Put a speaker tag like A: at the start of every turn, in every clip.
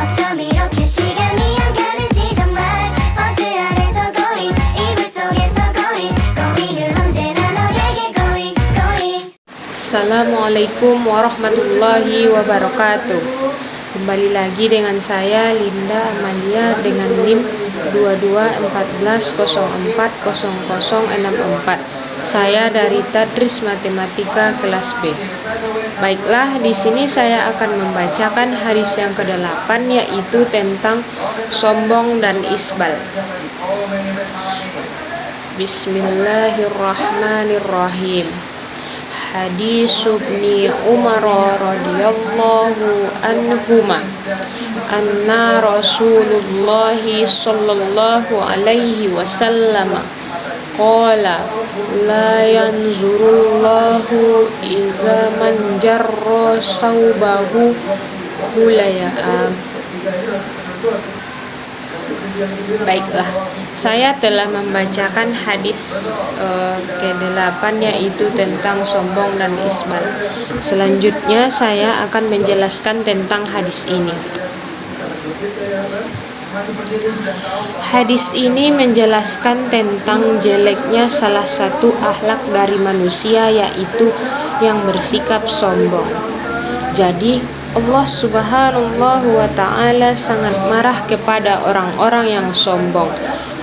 A: 어쩜 이렇게 시간이 안 가는지 정말 버스 안에서 고잉 이불 속에서 고잉 고잉은 언제나 너에게 고잉 고잉.
B: Assalamualaikum warahmatullahi wabarakatuh. Kembali lagi dengan saya Linda Amalia dengan NIM 2214040064. Saya dari Tadris Matematika kelas B. Baiklah, di sini saya akan membacakan hadis yang ke-8, yaitu tentang sombong dan isbal. Bismillahirrahmanirrahim. Hadis Ibni Umar radhiyallahu anhuma anna Rasulullah sallallahu alaihi wasallam qala la yanzurullahu iza man jarra saubahu hulaya'am. Baiklah, saya telah membacakan hadis ke-8, yaitu tentang sombong dan isbal. Selanjutnya saya akan menjelaskan tentang hadis ini. Hadis ini menjelaskan tentang jeleknya salah satu akhlak dari manusia, yaitu yang bersikap sombong. Jadi Allah Subhanahu wa ta'ala sangat marah kepada orang-orang yang sombong,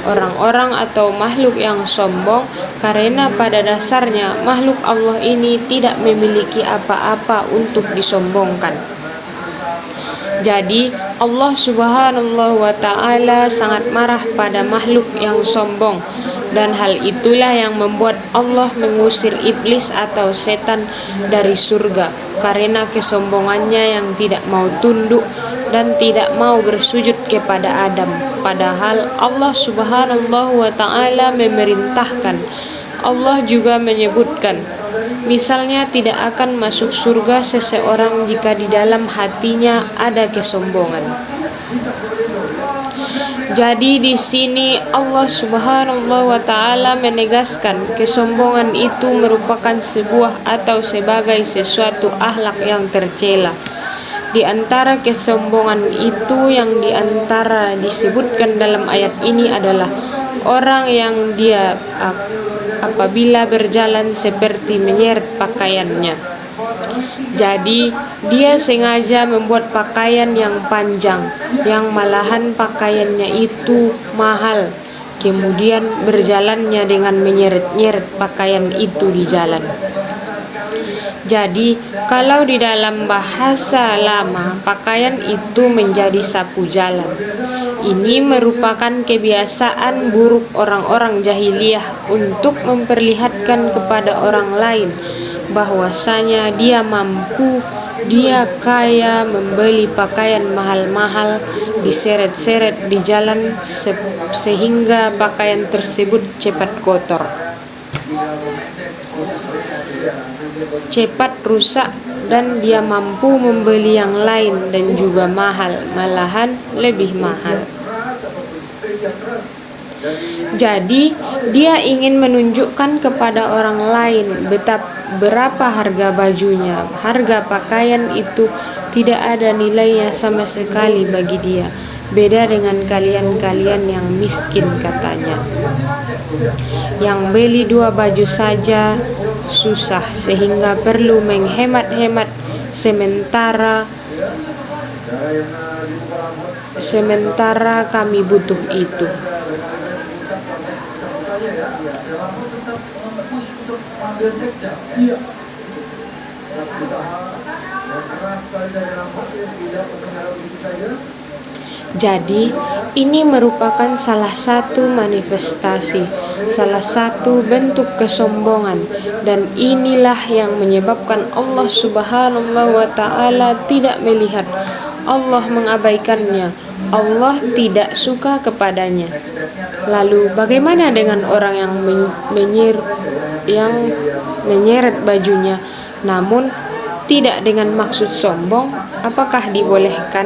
B: orang-orang atau makhluk yang sombong, karena pada dasarnya makhluk Allah ini tidak memiliki apa-apa untuk disombongkan. Jadi Allah Subhanahu wa ta'ala sangat marah pada makhluk yang sombong, dan hal itulah yang membuat Allah mengusir iblis atau setan dari surga karena kesombongannya yang tidak mau tunduk dan tidak mau bersujud kepada Adam. Padahal Allah Subhanahu wa ta'ala memerintahkan. Allah juga menyebutkan, misalnya tidak akan masuk surga seseorang jika di dalam hatinya ada kesombongan. Jadi di sini Allah Subhanahu wa ta'ala menegaskan kesombongan itu merupakan sebuah atau sebagai sesuatu akhlak yang tercela. Di antara kesombongan itu yang di antara disebutkan dalam ayat ini adalah orang yang dia apabila berjalan seperti menyeret pakaiannya. Jadi dia sengaja membuat pakaian yang panjang, yang malahan pakaiannya itu mahal, kemudian berjalannya dengan menyeret-nyeret pakaian itu di jalan. Jadi kalau di dalam bahasa lama, pakaian itu menjadi sapu jalan. Ini merupakan kebiasaan buruk orang-orang jahiliyah untuk memperlihatkan kepada orang lain bahwasanya dia mampu, dia kaya, membeli pakaian mahal-mahal, diseret-seret di jalan sehingga pakaian tersebut cepat kotor, cepat rusak, dan dia mampu membeli yang lain dan juga mahal, malahan lebih mahal. Jadi dia ingin menunjukkan kepada orang lain berapa harga bajunya, harga pakaian itu tidak ada nilainya sama sekali bagi dia. Beda dengan kalian-kalian yang miskin, katanya, yang beli 2 baju saja susah sehingga perlu menghemat-hemat sementara kami butuh itu. Jadi ini merupakan salah satu manifestasi, salah satu bentuk kesombongan, dan inilah yang menyebabkan Allah Subhanahu wa ta'ala tidak melihat, Allah mengabaikannya, Allah tidak suka kepadanya. Lalu bagaimana dengan orang yang menyeret bajunya namun tidak dengan maksud sombong? Apakah dibolehkan?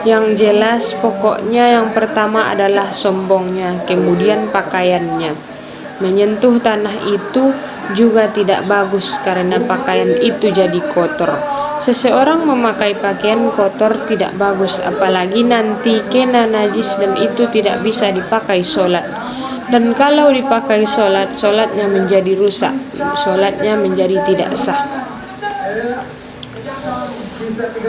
B: Yang jelas pokoknya yang pertama adalah sombongnya, kemudian pakaiannya. Menyentuh tanah itu juga tidak bagus karena pakaian itu jadi kotor. Seseorang memakai pakaian kotor tidak bagus, apalagi nanti kena najis dan itu tidak bisa dipakai sholat. Dan kalau dipakai sholat, sholatnya menjadi rusak, sholatnya menjadi tidak sah.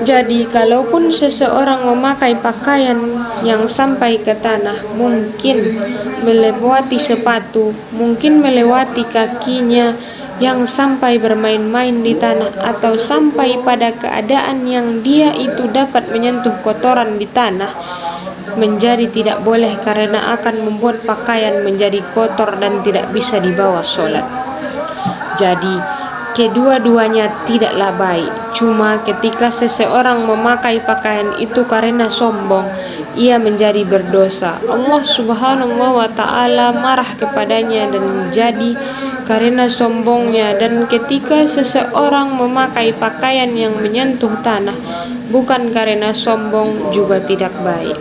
B: Jadi kalaupun seseorang memakai pakaian yang sampai ke tanah, mungkin melewati sepatu, mungkin melewati kakinya yang sampai bermain-main di tanah, atau sampai pada keadaan yang dia itu dapat menyentuh kotoran di tanah, menjadi tidak boleh karena akan membuat pakaian menjadi kotor dan tidak bisa dibawa sholat. Jadi kedua-duanya tidaklah baik. Cuma ketika seseorang memakai pakaian itu karena sombong, ia menjadi berdosa. Allah Subhanahu wa ta'ala marah kepadanya dan jadi karena sombongnya. Dan ketika seseorang memakai pakaian yang menyentuh tanah bukan karena sombong, juga tidak baik,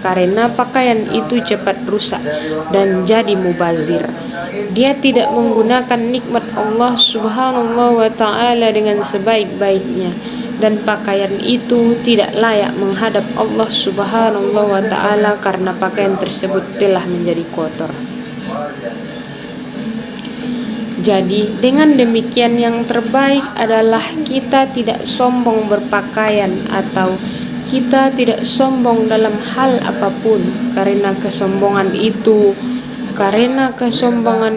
B: karena pakaian itu cepat rusak dan jadi mubazir. Dia tidak menggunakan nikmat Allah Subhanahu wa ta'ala dengan sebaik-baiknya, dan pakaian itu tidak layak menghadap Allah Subhanahu wa ta'ala karena pakaian tersebut telah menjadi kotor. Jadi dengan demikian yang terbaik adalah kita tidak sombong berpakaian, atau kita tidak sombong dalam hal apapun, karena kesombongan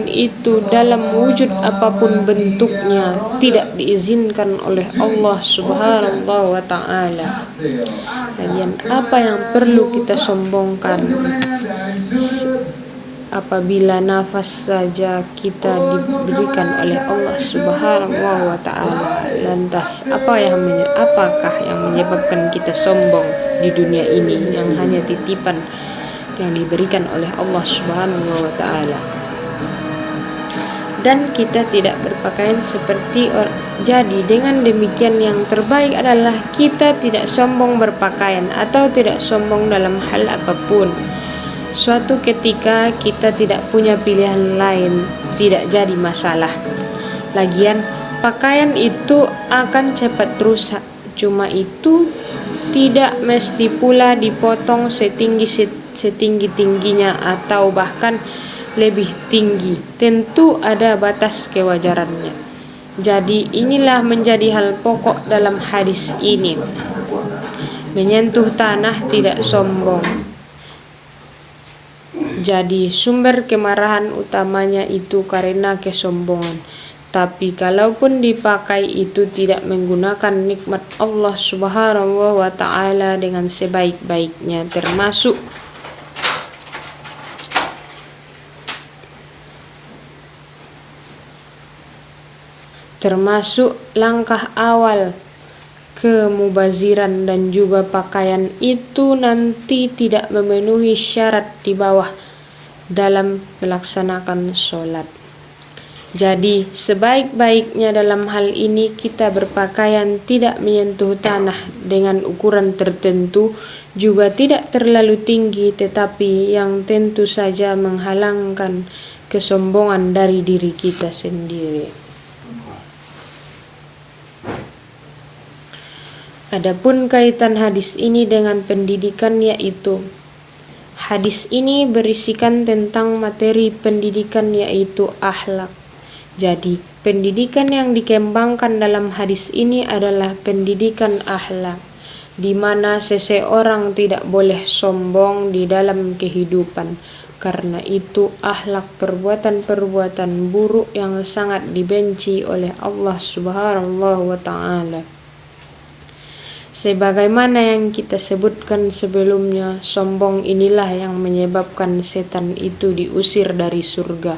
B: itu dalam wujud apapun bentuknya tidak diizinkan oleh Allah Subhanahu wa ta'ala. Lagian apa yang perlu kita sombongkan? Apabila nafas saja kita diberikan oleh Allah Subhanahu wa ta'ala, lantas apakah yang menyebabkan kita sombong di dunia ini yang hanya titipan yang diberikan oleh Allah Subhanahu wa ta'ala? Dan kita tidak berpakaian seperti jadi dengan demikian yang terbaik adalah kita tidak sombong berpakaian atau tidak sombong dalam hal apapun. Suatu ketika kita tidak punya pilihan lain, tidak jadi masalah. Lagian pakaian itu akan cepat rusak, cuma itu tidak mesti pula dipotong setinggi-tingginya atau bahkan lebih tinggi. Tentu ada batas kewajarannya. Jadi inilah menjadi hal pokok dalam hadis ini. Menyentuh tanah tidak sombong. Jadi sumber kemarahan utamanya itu karena kesombongan. Tapi kalaupun dipakai itu tidak menggunakan nikmat Allah Subhanahu wa ta'ala dengan sebaik-baiknya, termasuk langkah awal kemubaziran, dan juga pakaian itu nanti tidak memenuhi syarat di bawah dalam melaksanakan sholat. Jadi sebaik-baiknya dalam hal ini kita berpakaian tidak menyentuh tanah dengan ukuran tertentu, juga tidak terlalu tinggi, tetapi yang tentu saja menghalangkan kesombongan dari diri kita sendiri. Adapun kaitan hadis ini dengan pendidikan, yaitu hadis ini berisikan tentang materi pendidikan, yaitu akhlak. Jadi pendidikan yang dikembangkan dalam hadis ini adalah pendidikan akhlak, di mana seseorang tidak boleh sombong di dalam kehidupan. Karena itu akhlak perbuatan-perbuatan buruk yang sangat dibenci oleh Allah Subhanahu wa ta'ala. Sebagaimana yang kita sebutkan sebelumnya, sombong inilah yang menyebabkan setan itu diusir dari surga.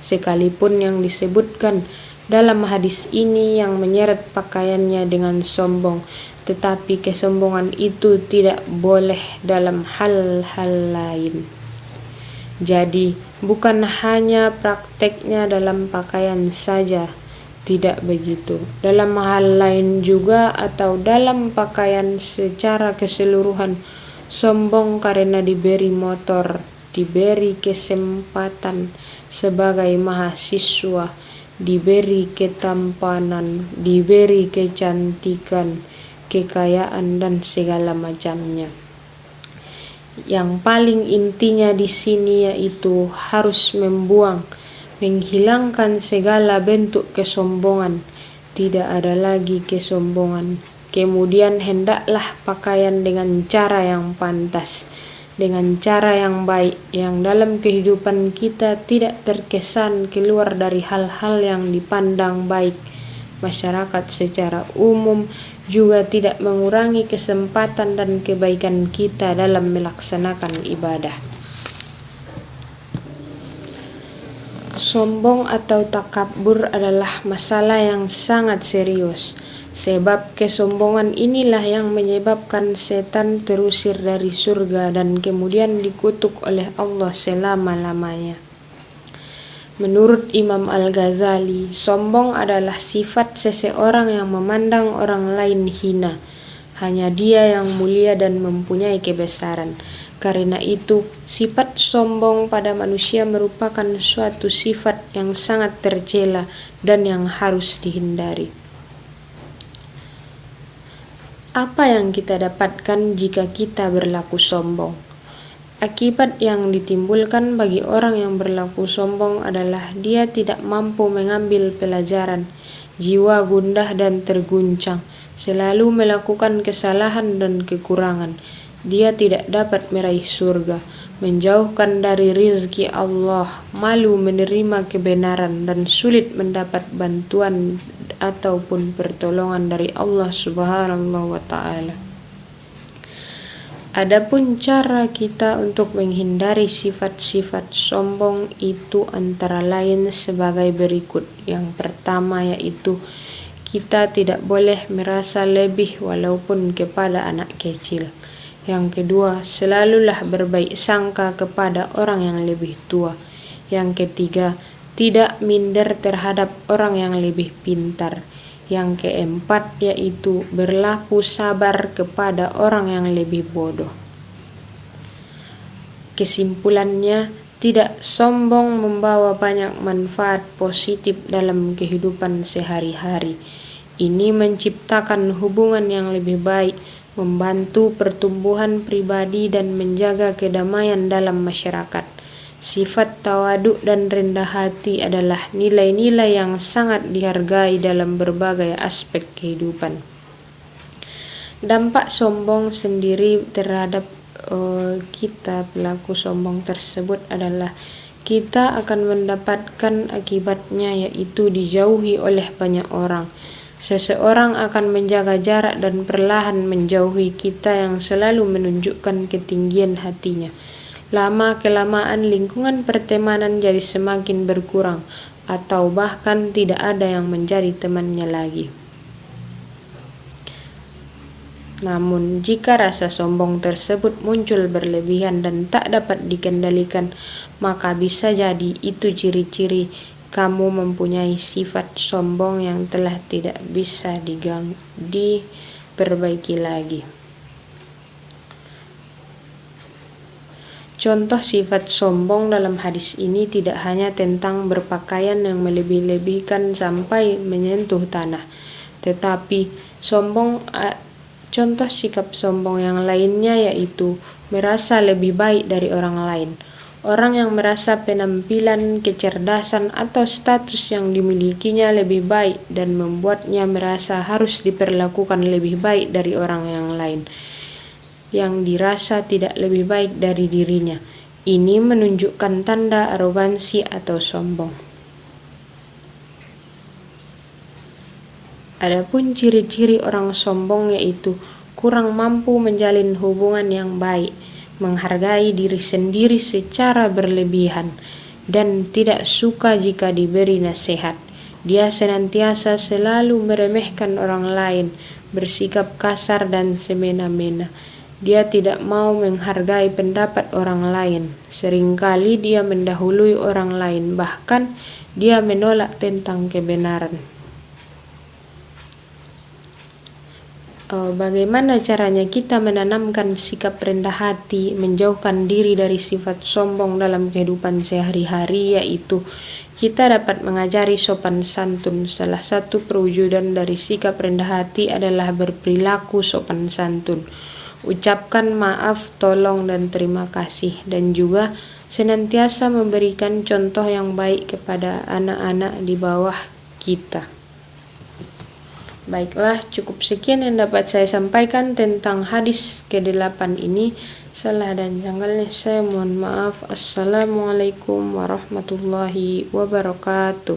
B: Sekalipun yang disebutkan dalam hadis ini yang menyeret pakaiannya dengan sombong, tetapi kesombongan itu tidak boleh dalam hal-hal lain. Jadi bukan hanya prakteknya dalam pakaian saja, tidak begitu. Dalam hal lain juga atau dalam pakaian secara keseluruhan, sombong karena diberi motor, diberi kesempatan sebagai mahasiswa, diberi ketampanan, diberi kecantikan, kekayaan, dan segala macamnya. Yang paling intinya di sini yaitu harus menghilangkan segala bentuk kesombongan. Tidak ada lagi kesombongan. Kemudian hendaklah pakaian dengan cara yang pantas, dengan cara yang baik, yang dalam kehidupan kita tidak terkesan keluar dari hal-hal yang dipandang baik. Masyarakat secara umum juga tidak mengurangi kesempatan dan kebaikan kita dalam melaksanakan ibadah. Sombong atau takabur adalah masalah yang sangat serius, sebab kesombongan inilah yang menyebabkan setan terusir dari surga dan kemudian dikutuk oleh Allah selama-lamanya. Menurut Imam Al-Ghazali, sombong adalah sifat seseorang yang memandang orang lain hina. Hanya dia yang mulia dan mempunyai kebesaran. Karena itu, sifat sombong pada manusia merupakan suatu sifat yang sangat tercela dan yang harus dihindari. Apa yang kita dapatkan jika kita berlaku sombong? Akibat yang ditimbulkan bagi orang yang berlaku sombong adalah dia tidak mampu mengambil pelajaran, jiwa gundah dan terguncang, selalu melakukan kesalahan dan kekurangan. Dia tidak dapat meraih surga, menjauhkan dari rizki Allah, malu menerima kebenaran, dan sulit mendapat bantuan ataupun pertolongan dari Allah Subhanahu wa Ta'ala. Adapun cara kita untuk menghindari sifat-sifat sombong itu antara lain sebagai berikut. Yang pertama yaitu kita tidak boleh merasa lebih walaupun kepada anak kecil. Yang kedua, selalulah berbaik sangka kepada orang yang lebih tua. Yang ketiga, tidak minder terhadap orang yang lebih pintar. Yang keempat yaitu berlaku sabar kepada orang yang lebih bodoh. Kesimpulannya, tidak sombong membawa banyak manfaat positif dalam kehidupan sehari-hari. Ini menciptakan hubungan yang lebih baik, membantu pertumbuhan pribadi dan menjaga kedamaian dalam masyarakat. Sifat tawaduk dan rendah hati adalah nilai-nilai yang sangat dihargai dalam berbagai aspek kehidupan. Dampak sombong sendiri terhadap kita pelaku sombong tersebut adalah kita akan mendapatkan akibatnya, yaitu dijauhi oleh banyak orang. Seseorang akan menjaga jarak dan perlahan menjauhi kita yang selalu menunjukkan ketinggian hatinya. Lama-kelamaan lingkungan pertemanan jadi semakin berkurang atau bahkan tidak ada yang menjadi temannya lagi. Namun, jika rasa sombong tersebut muncul berlebihan dan tak dapat dikendalikan, maka bisa jadi itu ciri-ciri kamu mempunyai sifat sombong yang telah tidak bisa diperbaiki lagi. Contoh sifat sombong dalam hadis ini tidak hanya tentang berpakaian yang melebih-lebihkan sampai menyentuh tanah, tetapi contoh sikap sombong yang lainnya yaitu merasa lebih baik dari orang lain. Orang yang merasa penampilan, kecerdasan, atau status yang dimilikinya lebih baik dan membuatnya merasa harus diperlakukan lebih baik dari orang yang lain yang dirasa tidak lebih baik dari dirinya. Ini menunjukkan tanda arogansi atau sombong. Adapun ciri-ciri orang sombong yaitu kurang mampu menjalin hubungan yang baik, menghargai diri sendiri secara berlebihan, dan tidak suka jika diberi nasihat. Dia senantiasa selalu meremehkan orang lain, bersikap kasar dan semena-mena. Dia tidak mau menghargai pendapat orang lain. Seringkali dia mendahului orang lain, bahkan dia menolak tentang kebenaran. Bagaimana caranya kita menanamkan sikap rendah hati, menjauhkan diri dari sifat sombong dalam kehidupan sehari-hari, yaitu kita dapat mengajari sopan santun. Salah satu perwujudan dari sikap rendah hati adalah berperilaku sopan santun. Ucapkan maaf, tolong, dan terima kasih, dan juga senantiasa memberikan contoh yang baik kepada anak-anak di bawah kita. Baiklah, cukup sekian yang dapat saya sampaikan tentang hadis ke-8 ini. Salah dan janggalnya saya mohon maaf. Assalamualaikum warahmatullahi wabarakatuh.